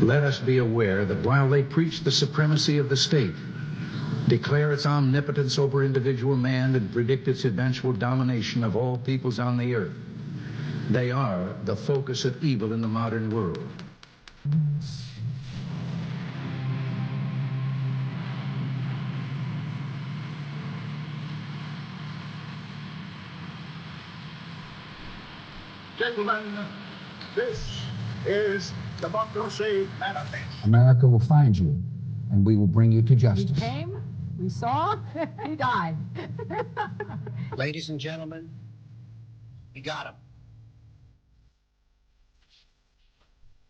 Let us be aware that while they preach the supremacy of the state, declare its omnipotence over individual man, and predict its eventual domination of all peoples on the earth, they are the focus of evil in the modern world. Gentlemen, this is Democracy Manifest. America will find you, and we will bring you to justice. We came, we saw, he died. Ladies and gentlemen, we got him.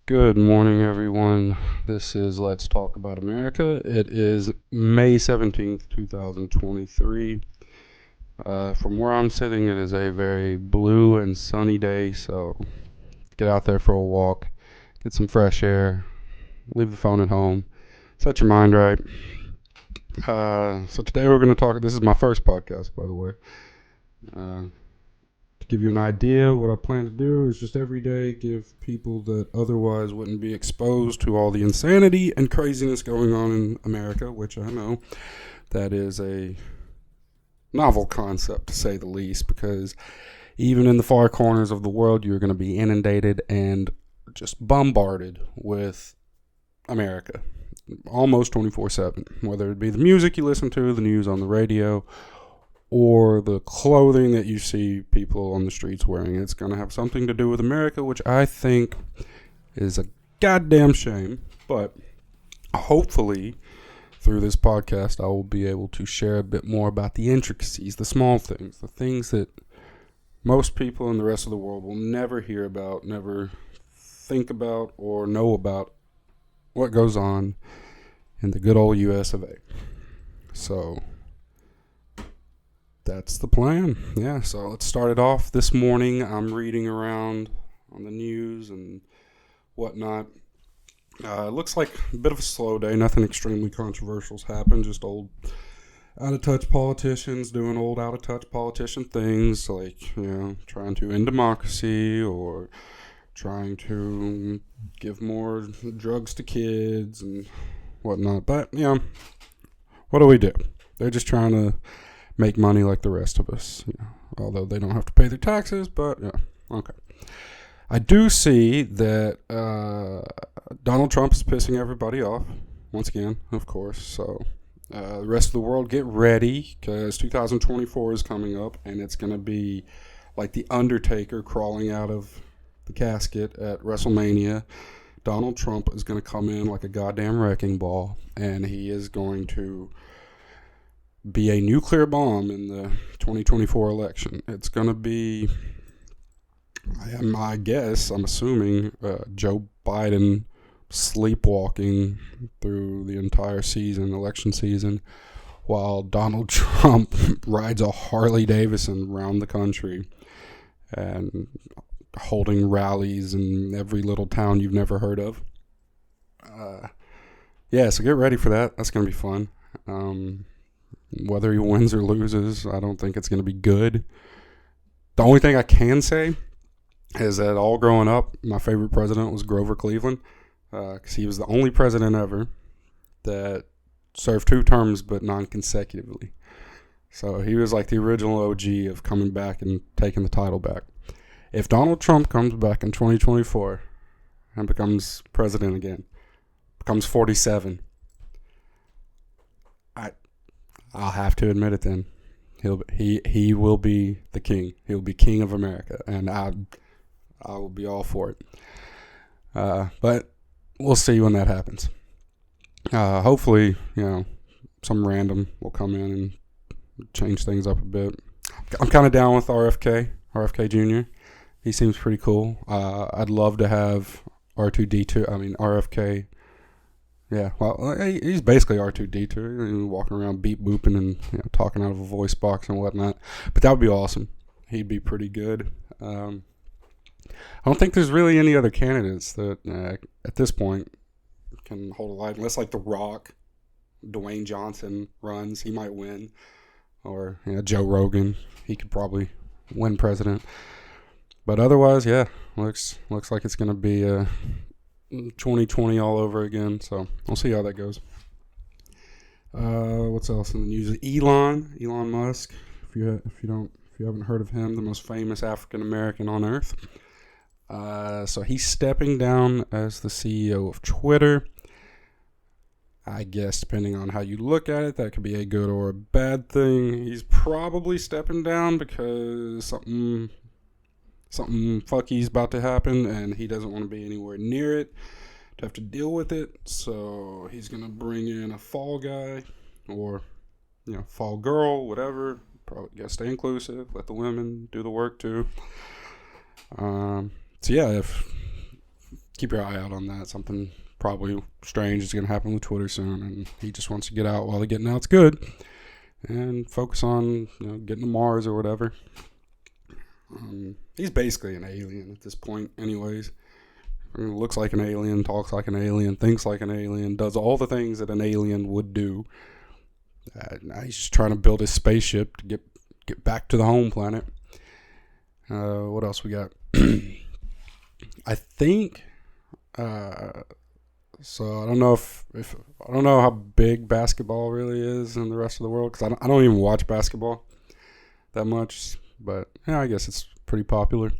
Good morning, everyone. This is Let's Talk About America. It is May 17th, 2023. From where I'm sitting, it is a very blue and sunny day, so get out there for a walk, get some fresh air, leave the phone at home, set your mind right. So today we're going to talk, this is my first podcast, by the way. To give you an idea, what I plan to do is just every day give people that otherwise wouldn't be exposed to all the insanity and craziness going on in America, which I know that is a novel concept, to say the least, because even in the far corners of the world, you're going to be inundated and just bombarded with America almost 24/7, whether it be the music you listen to, the news on the radio, or the clothing that you see people on the streets wearing. It's going to have something to do with America, which I think is a goddamn shame. But hopefully, through this podcast, I will be able to share a bit more about the intricacies, the small things, the things that most people in the rest of the world will never hear about, never think about, or know about what goes on in the good old US of A. So that's the plan. Yeah, so let's start it off. This morning, I'm reading around on the news and whatnot. It looks like a bit of a slow day. Nothing extremely controversial's happened. Just old out-of-touch politicians doing old out-of-touch politician things, like, trying to end democracy or trying to give more drugs to kids and whatnot. But, what do we do? They're just trying to make money like the rest of us, although they don't have to pay their taxes, but, okay. I do see that Donald Trump is pissing everybody off, once again, of course. So the rest of the world, get ready, because 2024 is coming up, and it's going to be like the Undertaker crawling out of the casket at WrestleMania. Donald Trump is going to come in like a goddamn wrecking ball, and he is going to be a nuclear bomb in the 2024 election. It's going to be, I'm assuming, Joe Biden sleepwalking through the entire election season, while Donald Trump rides a Harley Davidson around the country and holding rallies in every little town you've never heard of. So get ready for that. That's going to be fun. Whether he wins or loses, I don't think it's going to be good. The only thing I can say is that all growing up, my favorite president was Grover Cleveland, because he was the only president ever that served 2 terms but non-consecutively. So he was like the original OG of coming back and taking the title back. If Donald Trump comes back in 2024 and becomes president again, becomes 47, I'll have to admit it then. He will be the king. He'll be king of America, and I will be all for it. But we'll see when that happens. Hopefully, some random will come in and change things up a bit. I'm kind of down with RFK Jr. He seems pretty cool. I'd love to have RFK. Yeah, well, he's basically R2-D2, walking around beep booping and talking out of a voice box and whatnot. But that would be awesome. He'd be pretty good. I don't think there's really any other candidates that at this point can hold a light, unless like The Rock, Dwayne Johnson runs. He might win, or Joe Rogan. He could probably win president. But otherwise, looks like it's going to be 2020 all over again. So we'll see how that goes. What's else in the news? Elon Musk. If you haven't heard of him, the most famous African American on earth. So he's stepping down as the CEO of Twitter. I guess depending on how you look at it, that could be a good or a bad thing. He's probably stepping down because something fucky's about to happen, and he doesn't want to be anywhere near it to have to deal with it. So he's gonna bring in a fall guy, or fall girl, whatever. Probably gotta stay inclusive. Let the women do the work too. So yeah, keep your eye out on that. Something probably strange is going to happen with Twitter soon, and he just wants to get out while the getting out's good and focus on getting to Mars or whatever. He's basically an alien at this point anyways. Looks like an alien, talks like an alien, thinks like an alien, does all the things that an alien would do. Now he's just trying to build his spaceship to get back to the home planet. What else we got? I think so I don't know if I don't know how big basketball really is in the rest of the world, because I don't even watch basketball that much, but yeah, I guess it's pretty popular.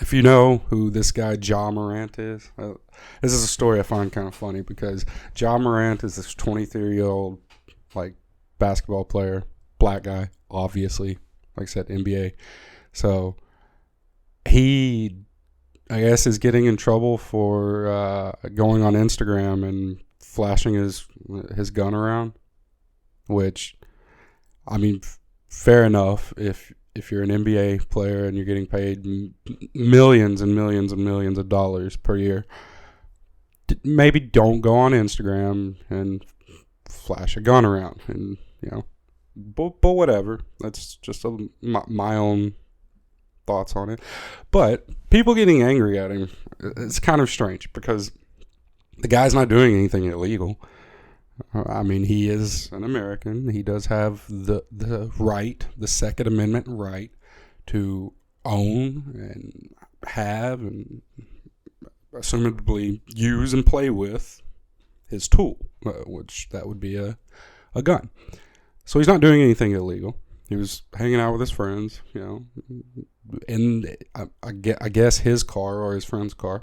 If you know who this guy Ja Morant is, this is a story I find kind of funny, because Ja Morant is this 23-year-old basketball player, black guy, obviously, like I said, NBA. So he, I guess, is getting in trouble for going on Instagram and flashing his gun around, which, I mean, fair enough if you're an NBA player and you're getting paid millions and millions and millions of dollars per year. Maybe don't go on Instagram and flash a gun around, and but whatever. That's just my own thoughts on it. But people getting angry at him, it's kind of strange, because the guy's not doing anything illegal. I mean, he is an American. He does have the right, the Second Amendment right, to own and have and assumably use and play with his tool, which that would be a gun. So he's not doing anything illegal. He was hanging out with his friends, in I guess his car or his friend's car,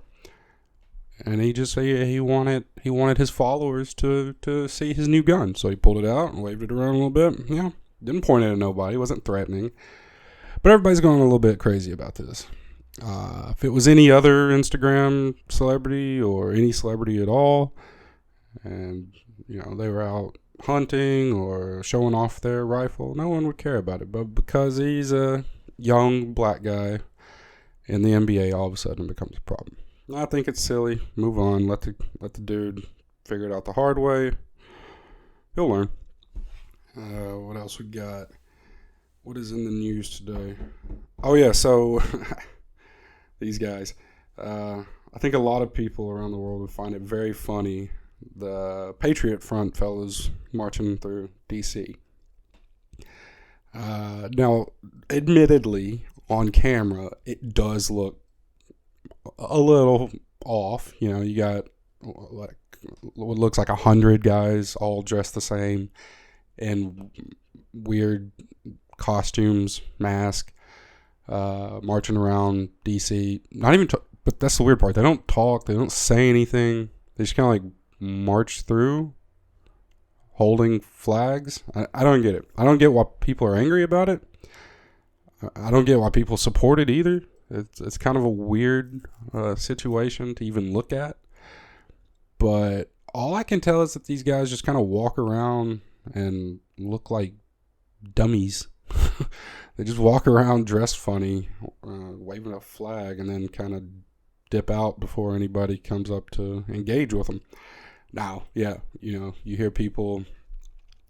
and he wanted his followers to see his new gun. So he pulled it out and waved it around a little bit. Didn't point it at nobody. Wasn't threatening, but everybody's going a little bit crazy about this. If it was any other Instagram celebrity or any celebrity at all, and they were out hunting or showing off their rifle, no one would care about it. But because he's a young black guy in the NBA, all of a sudden it becomes a problem. I think it's silly. Move on. Let the dude figure it out the hard way. He'll learn. What else we got? What is in the news today? Oh yeah, so these guys. I think a lot of people around the world would find it very funny, the Patriot Front fellas marching through D.C. Now, admittedly, on camera, it does look a little off. You got what looks like 100 guys all dressed the same in weird costumes, mask, marching around D.C. Not even, but that's the weird part. They don't talk. They don't say anything. They just kind of march through holding flags. I don't get it. I don't get why people are angry about it. I don't get why people support it either. It's kind of a weird situation to even look at. But all I can tell is that these guys just kind of walk around and look like dummies. They just walk around dressed funny, waving a flag, and then kind of dip out before anybody comes up to engage with them. Now, yeah, you hear people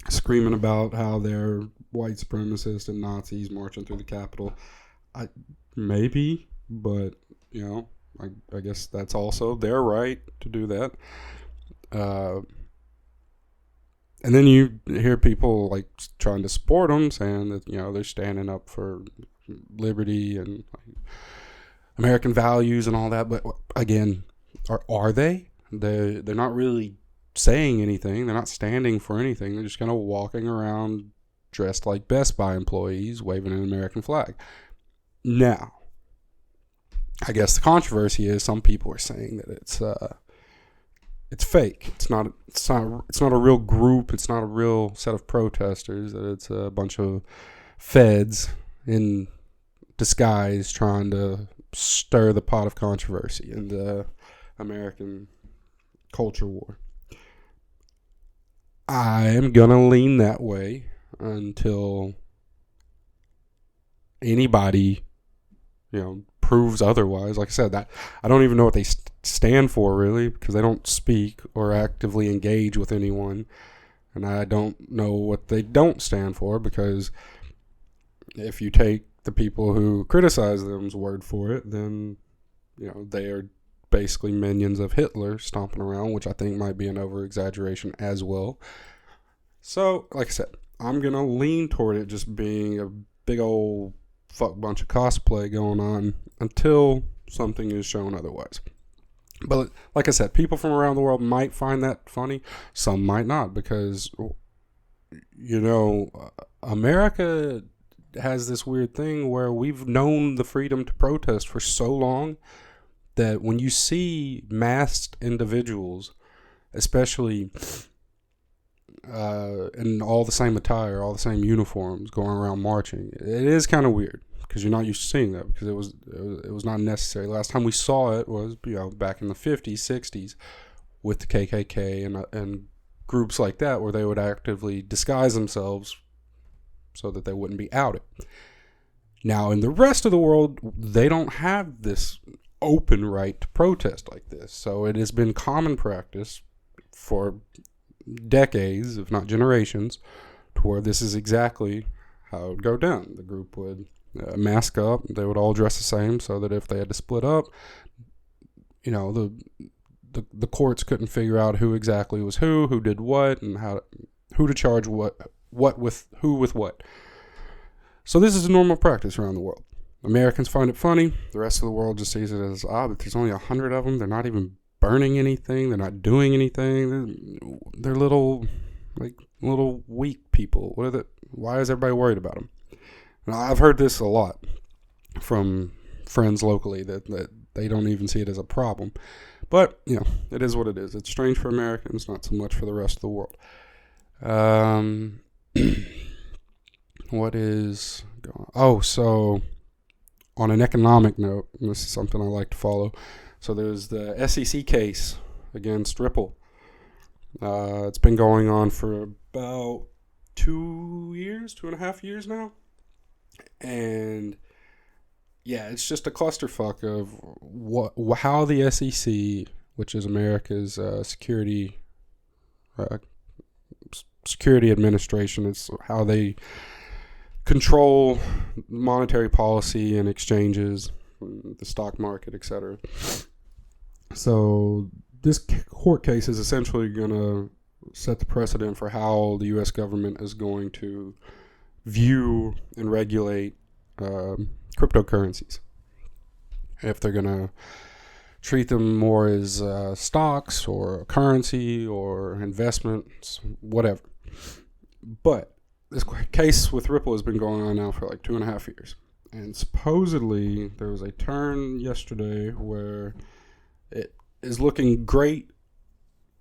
screaming about how they're white supremacists and Nazis marching through the Capitol. Maybe, but, I guess that's also their right to do that. And then you hear people trying to support them, saying that they're standing up for liberty and American values and all that. But again, Are they? They're not really saying anything. They're not standing for anything. They're just kind of walking around dressed like Best Buy employees, waving an American flag. Now, I guess the controversy is some people are saying that it's fake. It's not a real group. It's not a real set of protesters. That it's a bunch of feds in disguise trying to stir the pot of controversy in the American culture war. I am gonna lean that way until anybody, proves otherwise. Like I said, that I don't even know what they stand for really, because they don't speak or actively engage with anyone, and I don't know what they don't stand for, because if you take the people who criticize them's word for it, then they are basically minions of Hitler stomping around, which I think might be an over-exaggeration as well. So, like I said, I'm going to lean toward it just being a big old fuck bunch of cosplay going on until something is shown otherwise. But like I said, people from around the world might find that funny. Some might not, because, America has this weird thing where we've known the freedom to protest for so long that when you see masked individuals, especially in all the same attire, all the same uniforms, going around marching, it is kind of weird, because you're not used to seeing that, because it was not necessary. Last time we saw it was back in the 50s, 60s with the KKK and groups like that, where they would actively disguise themselves so that they wouldn't be outed. Now, in the rest of the world, they don't have this open right to protest like this. So it has been common practice for decades, if not generations, to where this is exactly how it would go down. The group would mask up. They would all dress the same, so that if they had to split up, the courts couldn't figure out who exactly was who did what, and who to charge what with who with what. So this is a normal practice around the world. Americans find it funny. The rest of the world just sees it as, but there's only 100 of them. They're not even burning anything. They're not doing anything. They're little weak people. Why is everybody worried about them? Now, I've heard this a lot from friends locally that they don't even see it as a problem. But, it is what it is. It's strange for Americans, not so much for the rest of the world. What is going on? So on an economic note, and this is something I like to follow, so there's the SEC case against Ripple. It's been going on for about 2.5 years now. And yeah, it's just a clusterfuck of how the SEC, which is America's security administration, is how they control monetary policy and exchanges, the stock market, etc. So this court case is essentially going to set the precedent for how the U.S. government is going to view and regulate cryptocurrencies. If they're going to treat them more as stocks or a currency or investments, whatever. But this case with Ripple has been going on now for like 2.5 years. And supposedly there was a turn yesterday where it is looking great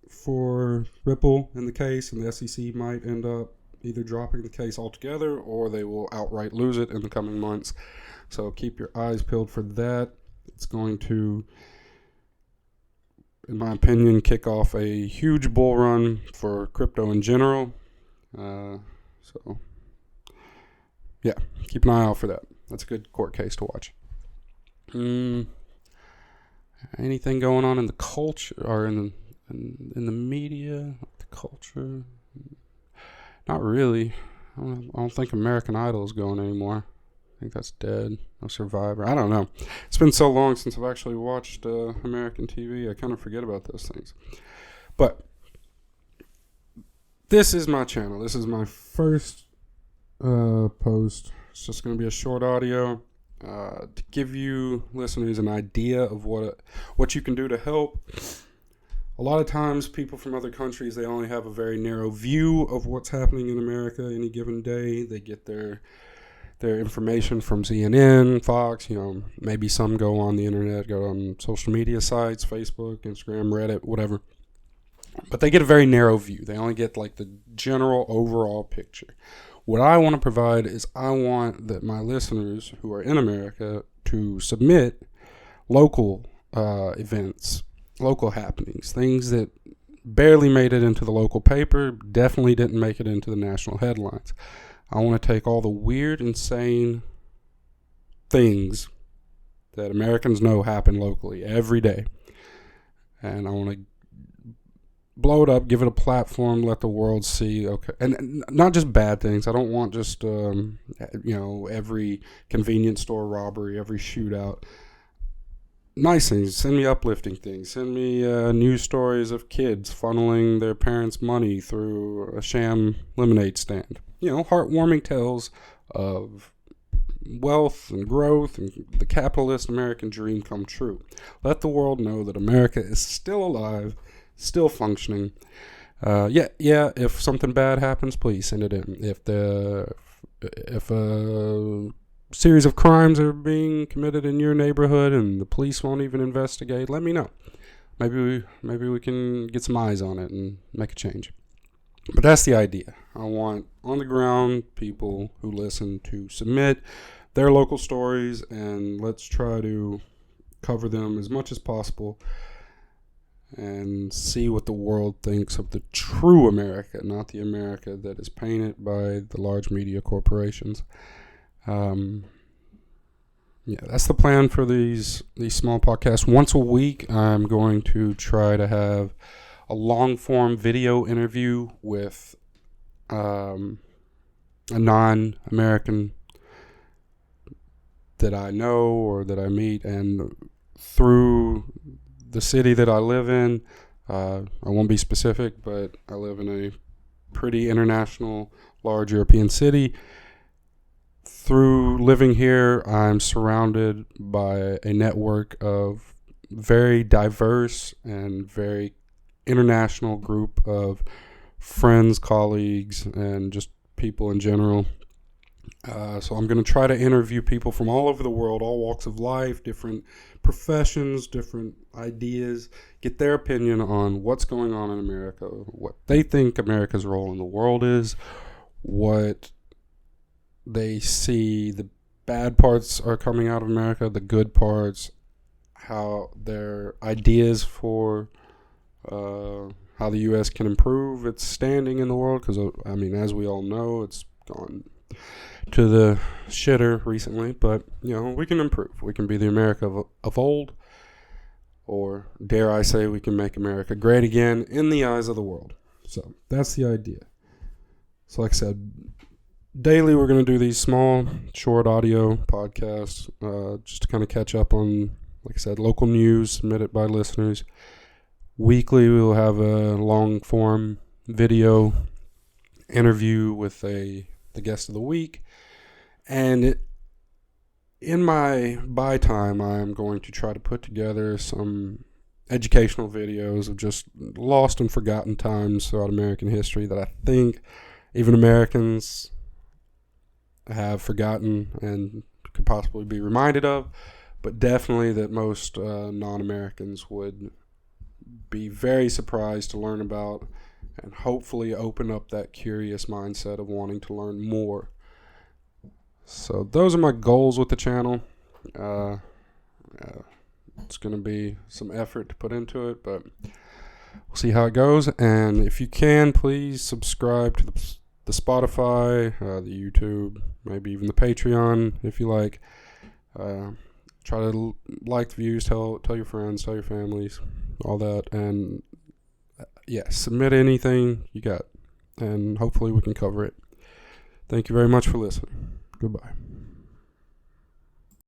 for Ripple in the case, and the SEC might end up either dropping the case altogether or they will outright lose it in the coming months. So keep your eyes peeled for that. It's going to, in my opinion, kick off a huge bull run for crypto in general. So, yeah, keep an eye out for that. That's a good court case to watch. Anything going on in the culture or in the media, the culture? Not really. I don't think American Idol is going anymore. I think that's dead. No Survivor. I don't know. It's been so long since I've actually watched American TV. I kind of forget about those things. But this is my channel. This is my first post. It's just going to be a short audio. to give you listeners an idea of what you can do to help. A lot of times people from other countries, they only have a very narrow view of what's happening in America any given day. They get their information from CNN, Fox, maybe some go on the internet, go on social media sites, Facebook, Instagram, Reddit, whatever. But they get a very narrow view. They only get like the general overall picture. What I want to provide is I want that my listeners who are in America to submit local events, local happenings, things that barely made it into the local paper, definitely didn't make it into the national headlines. I want to take all the weird, insane things that Americans know happen locally every day, and I want to blow it up, give it a platform, let the world see. Okay, and not just bad things. I don't want just every convenience store robbery, every shootout. Nice things. Send me uplifting things. Send me news stories of kids funneling their parents' money through a sham lemonade stand. Heartwarming tales of wealth and growth and the capitalist American dream come true. Let the world know that America is still alive, still functioning. If something bad happens, please send it in. If a series of crimes are being committed in your neighborhood and the police won't even investigate, let me know. Maybe we can get some eyes on it and make a change. But that's the idea. I want on the ground people who listen to submit their local stories, and let's try to cover them as much as possible and see what the world thinks of the true America, not the America that is painted by the large media corporations. That's the plan for these small podcasts. Once a week, I'm going to try to have a long-form video interview with a non-American that I know or that I meet, and through the city that I live in, I won't be specific, but I live in a pretty international, large European city. Through living here, I'm surrounded by a network of very diverse and very international group of friends, colleagues, and just people in general. So I'm going to try to interview people from all over the world, all walks of life, different professions, different ideas, get their opinion on what's going on in America, what they think America's role in the world is, what they see the bad parts are coming out of America, the good parts, how their ideas for how the U.S. can improve its standing in the world, because, as we all know, it's gone to the shitter recently, but, we can improve. We can be the America of old, or dare I say, we can make America great again in the eyes of the world. So that's the idea. So like I said, daily we're going to do these small, short audio podcasts just to kind of catch up on, like I said, local news submitted by listeners. Weekly we will have a long-form video interview with the guest of the week. And in my by time, I'm going to try to put together some educational videos of just lost and forgotten times throughout American history that I think even Americans have forgotten and could possibly be reminded of, but definitely that most non-Americans would be very surprised to learn about, and hopefully open up that curious mindset of wanting to learn more. So those are my goals with the channel. It's going to be some effort to put into it, but we'll see how it goes. And if you can, please subscribe to the Spotify, the YouTube, maybe even the Patreon if you like. Try to like the views, tell your friends, tell your families, all that. And submit anything you got, and hopefully we can cover it. Thank you very much for listening. Goodbye.